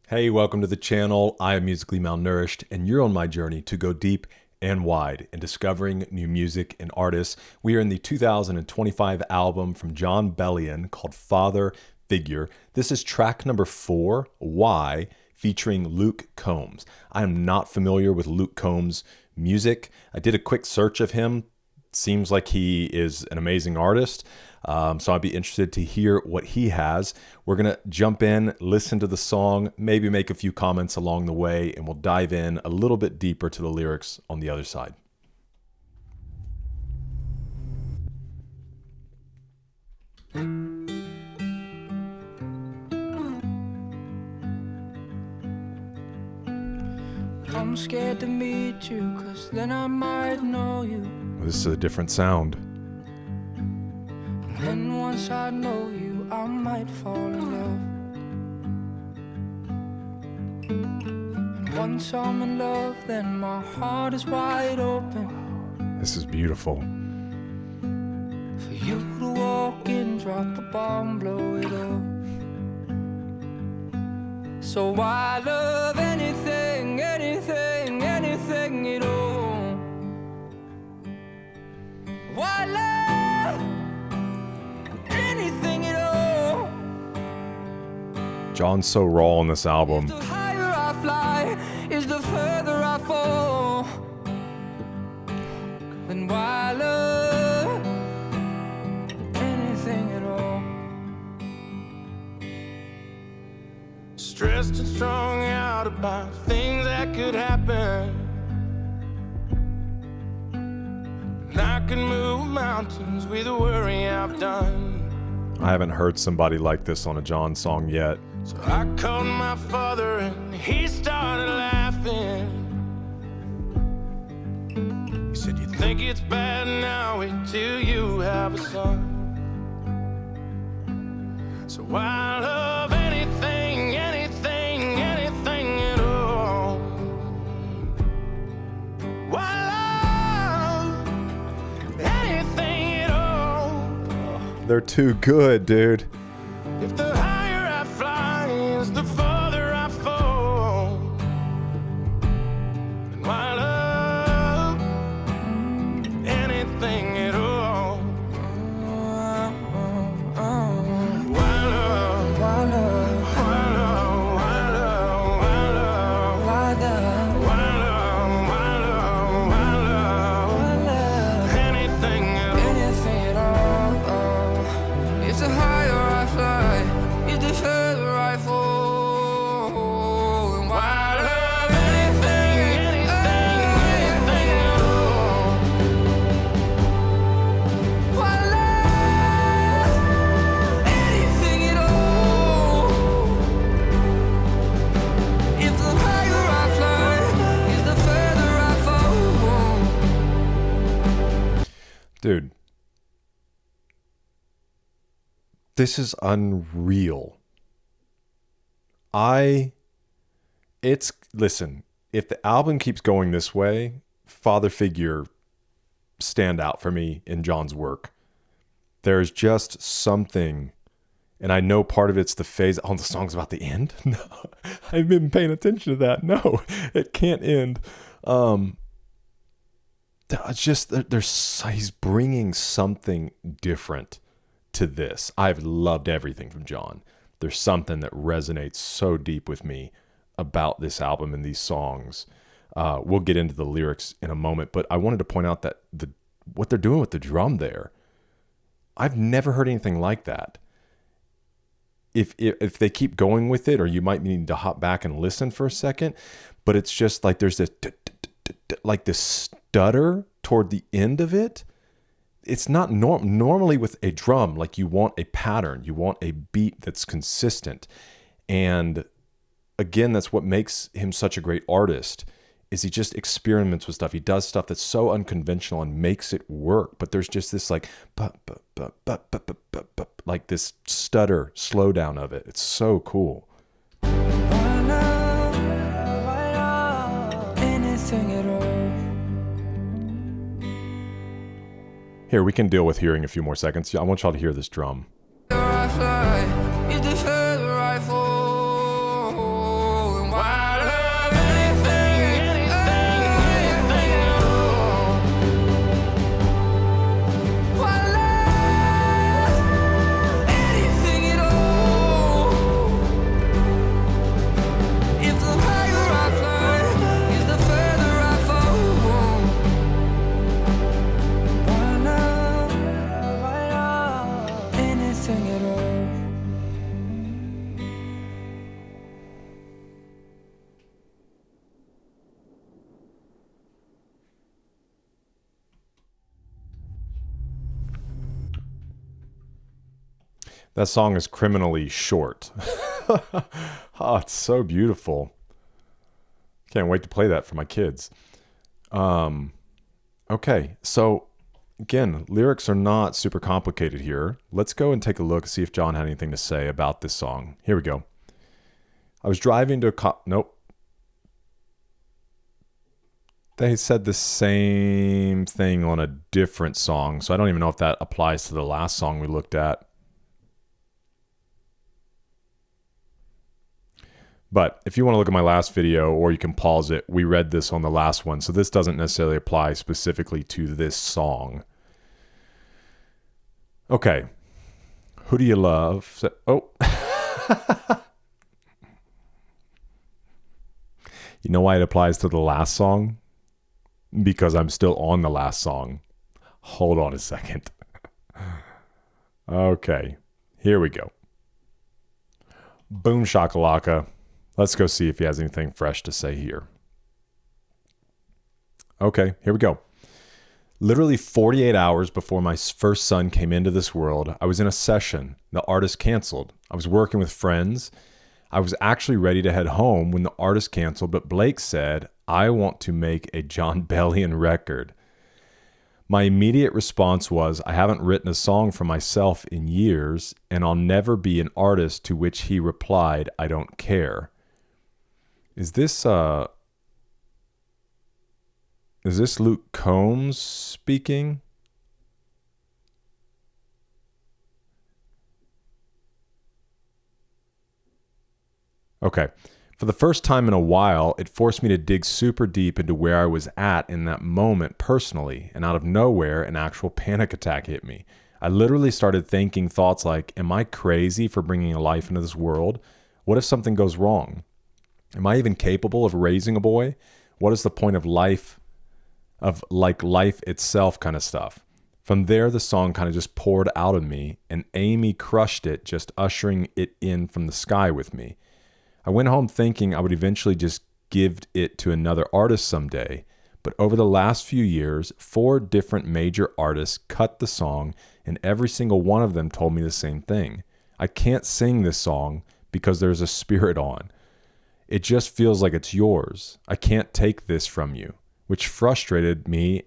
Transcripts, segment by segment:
Hey, welcome to the channel. I am Musically Malnourished, and you're on my journey to go deep and wide in discovering new music and artists. We are in the 2025 album from Jon Bellion called Father Figure. This is track number 4, Why, featuring Luke Combs. I am not familiar with Luke Combs' music. I did a quick search of him. Seems like he is an amazing artist. So I'd be interested to hear what he has. We're going to jump in, listen to the song, maybe make a few comments along the way, and we'll dive in a little bit deeper to the lyrics on the other side. I'm scared to meet you, 'cause then I might know you. This is a different sound. And once I know you, I might fall in love. And once I'm in love, then my heart is wide open. This is beautiful. For you to walk in, drop the bomb, blow it up. So I love anything, anything, anything at all. Why love anything at all? Jon's so raw on this album. The higher I fly is the further I fall. Then why love anything at all? Stressed and strung out about things that could happen. And I can move mountains with the worry I've done. I haven't heard somebody like this on a Jon song yet. So I called my father and he started laughing. He said, "You think it's bad now, wait till you have a son." So I love anything, anything, anything at all. Why love anything at all? They're too good, dude. If the higher I fly is the farther I fall, then why love anything at all? Why love? Why love? Why love? Why love? Why love? Why love? Why love? Why love? Why love? Why love Anything at all? anything at all? If the higher I fly is the further I fall. And why love anything, anything, anything at all? Why love anything at all? If the higher I fly is the further I fall. Dude. This is unreal. Listen, if the album keeps going this way, Father Figure stand out for me in Jon's work. There's just something, and I know part of it's the phase. Oh, the song's about the end? No, I've been paying attention to that. No, it can't end. It's just, he's bringing something different to this. I've loved everything from Jon. There's something that resonates so deep with me about this album and these songs. We'll get into the lyrics in a moment, but I wanted to point out that what they're doing with the drum there, I've never heard anything like that. If they keep going with it, or you might need to hop back and listen for a second, but it's just like there's this like this stutter toward the end of it. It's not normally with a drum, like you want a pattern, you want a beat that's consistent. And again, that's what makes him such a great artist, is he just experiments with stuff. He does stuff that's so unconventional and makes it work. But there's just this like this stutter slowdown of it. It's so cool. Why love anything at all? Here, we can deal with hearing a few more seconds. I want y'all to hear this drum. I fly is the further I fall. That song is criminally short. Oh, it's so beautiful. Can't wait to play that for my kids. Okay, so again, lyrics are not super complicated here. Let's go and take a look, see if Jon had anything to say about this song. Here we go. I was driving to nope. They said the same thing on a different song, so I don't even know if that applies to the last song we looked at. But if you want to look at my last video, or you can pause it, we read this on the last one, so this doesn't necessarily apply specifically to this song. Okay. Who do you love? Oh. You know why it applies to the last song? Because I'm still on the last song. Hold on a second. Okay. Here we go. Boom shakalaka. Let's go see if he has anything fresh to say here. Okay, here we go. Literally 48 hours before my first son came into this world, I was in a session. The artist canceled. I was working with friends. I was actually ready to head home when the artist canceled, but Blake said, I want to make a Jon Bellion record. My immediate response was, I haven't written a song for myself in years, and I'll never be an artist, to which he replied, I don't care. Is this Luke Combs speaking? Okay. For the first time in a while, it forced me to dig super deep into where I was at in that moment personally, and out of nowhere, an actual panic attack hit me. I literally started thinking thoughts like, am I crazy for bringing a life into this world? What if something goes wrong? Am I even capable of raising a boy? What is the point of life, of like life itself kind of stuff? From there, the song kind of just poured out of me, and Amy crushed it, just ushering it in from the sky with me. I went home thinking I would eventually just give it to another artist someday, but over the last few years, 4 different major artists cut the song, and every single one of them told me the same thing. I can't sing this song because there's a spirit on. It just feels like it's yours. I can't take this from you, which frustrated me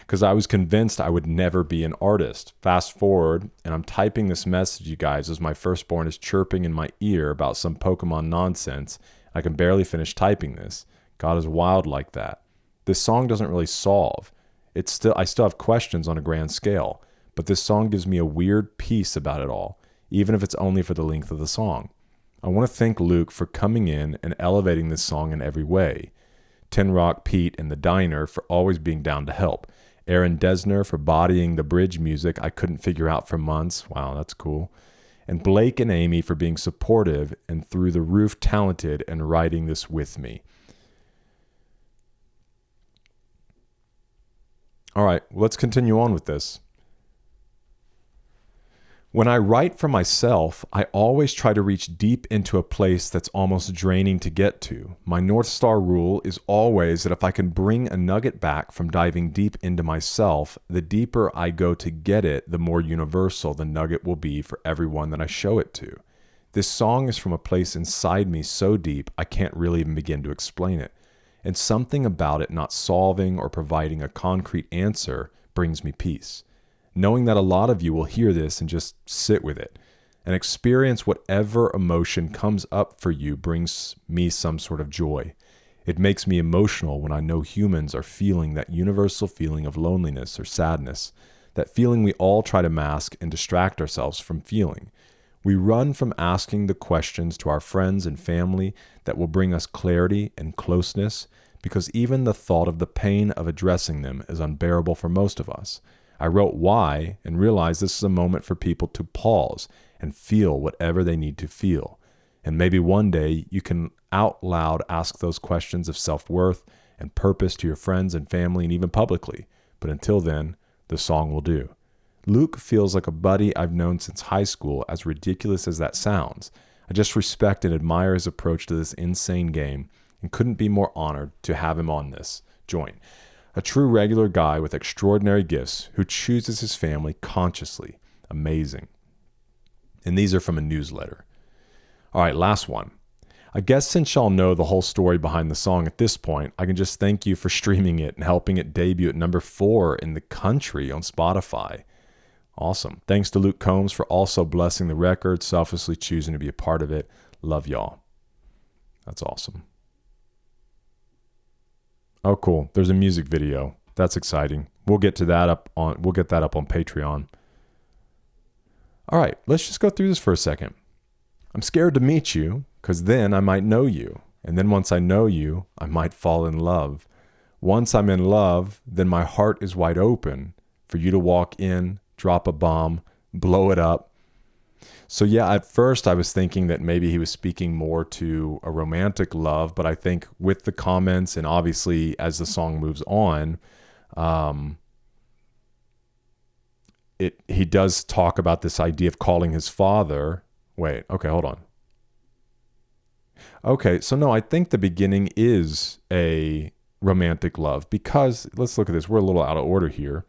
because I was convinced I would never be an artist. Fast forward, and I'm typing this message, you guys, as my firstborn is chirping in my ear about some Pokemon nonsense. I can barely finish typing this. God is wild like that. This song doesn't really solve. I still have questions on a grand scale, but this song gives me a weird peace about it all, even if it's only for the length of the song. I want to thank Luke for coming in and elevating this song in every way. Tin Rock Pete and the Diner for always being down to help. Aaron Desner for bodying the bridge music I couldn't figure out for months. Wow, that's cool. And Blake and Amy for being supportive and through the roof talented and writing this with me. All right, let's continue on with this. When I write for myself, I always try to reach deep into a place that's almost draining to get to. My North Star rule is always that if I can bring a nugget back from diving deep into myself, the deeper I go to get it, the more universal the nugget will be for everyone that I show it to. This song is from a place inside me so deep I can't really even begin to explain it. And something about it not solving or providing a concrete answer brings me peace. Knowing that a lot of you will hear this and just sit with it and experience whatever emotion comes up for you brings me some sort of joy. It makes me emotional when I know humans are feeling that universal feeling of loneliness or sadness, that feeling we all try to mask and distract ourselves from feeling. We run from asking the questions to our friends and family that will bring us clarity and closeness, because even the thought of the pain of addressing them is unbearable for most of us. I wrote why and realized this is a moment for people to pause and feel whatever they need to feel. And maybe one day you can out loud ask those questions of self-worth and purpose to your friends and family and even publicly. But until then, the song will do. Luke feels like a buddy I've known since high school, as ridiculous as that sounds. I just respect and admire his approach to this insane game and couldn't be more honored to have him on this joint. A true regular guy with extraordinary gifts who chooses his family consciously. Amazing. And these are from a newsletter. All right, last one. I guess since y'all know the whole story behind the song at this point, I can just thank you for streaming it and helping it debut at number 4 in the country on Spotify. Awesome. Thanks to Luke Combs for also blessing the record, selflessly choosing to be a part of it. Love y'all. That's awesome. Oh, cool. There's a music video. That's exciting. We'll get that up on Patreon. All right, let's just go through this for a second. I'm scared to meet you because then I might know you. And then once I know you, I might fall in love. Once I'm in love, then my heart is wide open for you to walk in, drop a bomb, blow it up. So yeah, at first I was thinking that maybe he was speaking more to a romantic love, but I think with the comments and obviously as the song moves on, he does talk about this idea of calling his father. Wait, okay, hold on. Okay, so no, I think the beginning is a romantic love because, let's look at this. We're a little out of order here.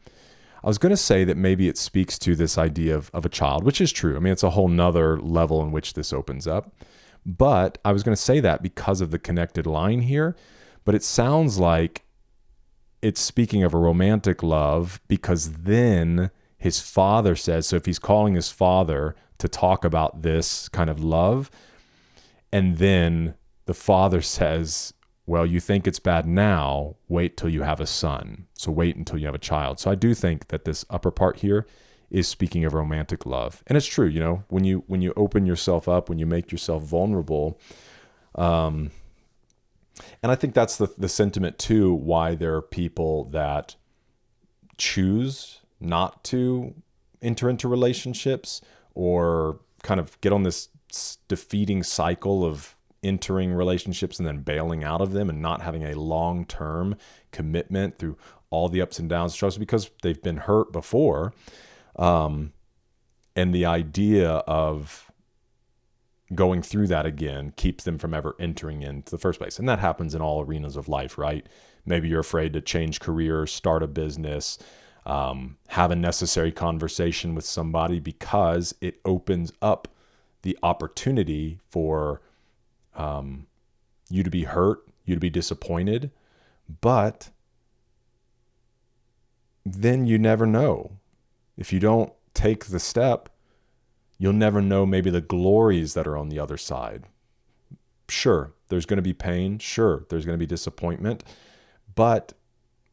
I was going to say that maybe it speaks to this idea of a child, which is true. I mean, it's a whole nother level in which this opens up. But I was going to say that because of the connected line here. But it sounds like it's speaking of a romantic love because then his father says, so if he's calling his father to talk about this kind of love, and then the father says, well, you think it's bad now, wait till you have a son. So wait until you have a child. So I do think that this upper part here is speaking of romantic love. And it's true, you know, when you open yourself up, when you make yourself vulnerable, and I think that's the sentiment too, why there are people that choose not to enter into relationships or kind of get on this defeating cycle of entering relationships and then bailing out of them and not having a long-term commitment through all the ups and downs, struggles, because they've been hurt before. And the idea of going through that again keeps them from ever entering into the first place. And that happens in all arenas of life, right? Maybe you're afraid to change careers, start a business, have a necessary conversation with somebody because it opens up the opportunity for you to be hurt, you to be disappointed, but then you never know. If you don't take the step, you'll never know maybe the glories that are on the other side. Sure, there's going to be pain. Sure, there's going to be disappointment. But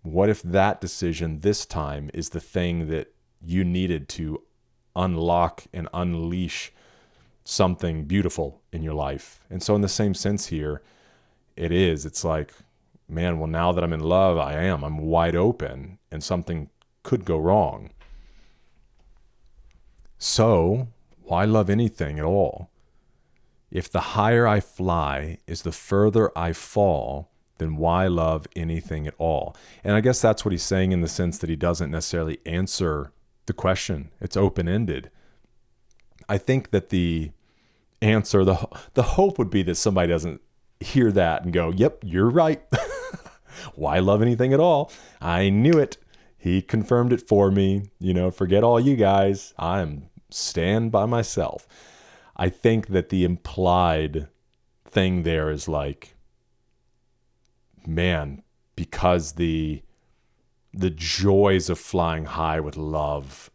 what if that decision this time is the thing that you needed to unlock and unleash something beautiful in your life? And so in the same sense here, it's like, man, well, now that I'm in love, I'm wide open and something could go wrong. So why love anything at all? If the higher I fly is the further I fall, then why love anything at all? And I guess that's what he's saying in the sense that he doesn't necessarily answer the question. It's open-ended. I think that the answer, the hope would be that somebody doesn't hear that and go, yep, you're right. Why love anything at all? I knew it. He confirmed it for me. Forget all you guys. Stand by myself. I think that the implied thing there is like, man, because the joys of flying high with love,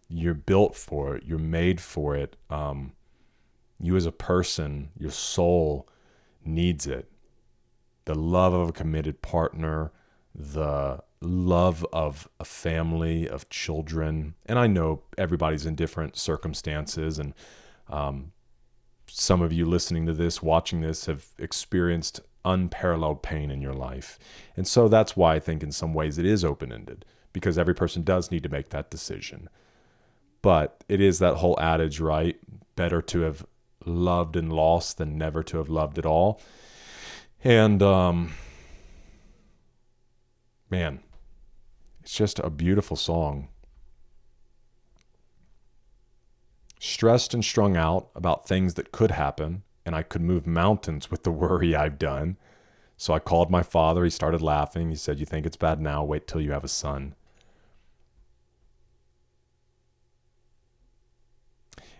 you're built for it. You're made for it. You as a person, your soul needs it. The love of a committed partner, the love of a family, of children. And I know everybody's in different circumstances, and some of you listening to this, watching this, have experienced unparalleled pain in your life. And so that's why I think in some ways it is open-ended, because every person does need to make that decision. But it is that whole adage, right? Better to have loved and lost than never to have loved at all. And man, it's just a beautiful song. Stressed and strung out about things that could happen, and I could move mountains with the worry I've done. So I called my father. He started laughing. He said, you think it's bad now? Wait till you have a son.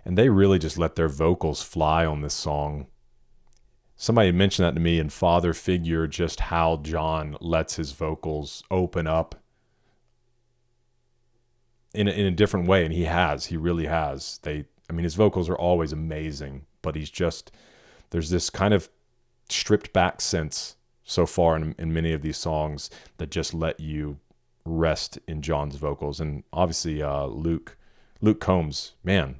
And they really just let their vocals fly on this song. Somebody mentioned that to me in Father Figure, just how Jon lets his vocals open up in a different way. And he really has. His vocals are always amazing, but there's this kind of stripped back sense so far in many of these songs that just let you rest in Jon's vocals. And obviously Luke Combs, man,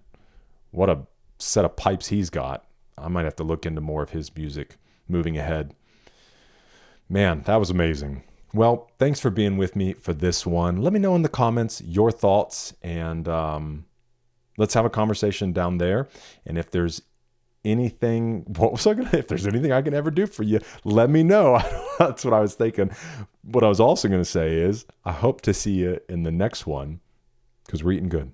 what a set of pipes he's got. I might have to look into more of his music moving ahead. Man, that was amazing. Well, thanks for being with me for this one. Let me know in the comments your thoughts, and let's have a conversation down there. And if there's anything, if there's anything I can ever do for you, let me know. That's what I was thinking. What I was also going to say is I hope to see you in the next one, because we're eating good.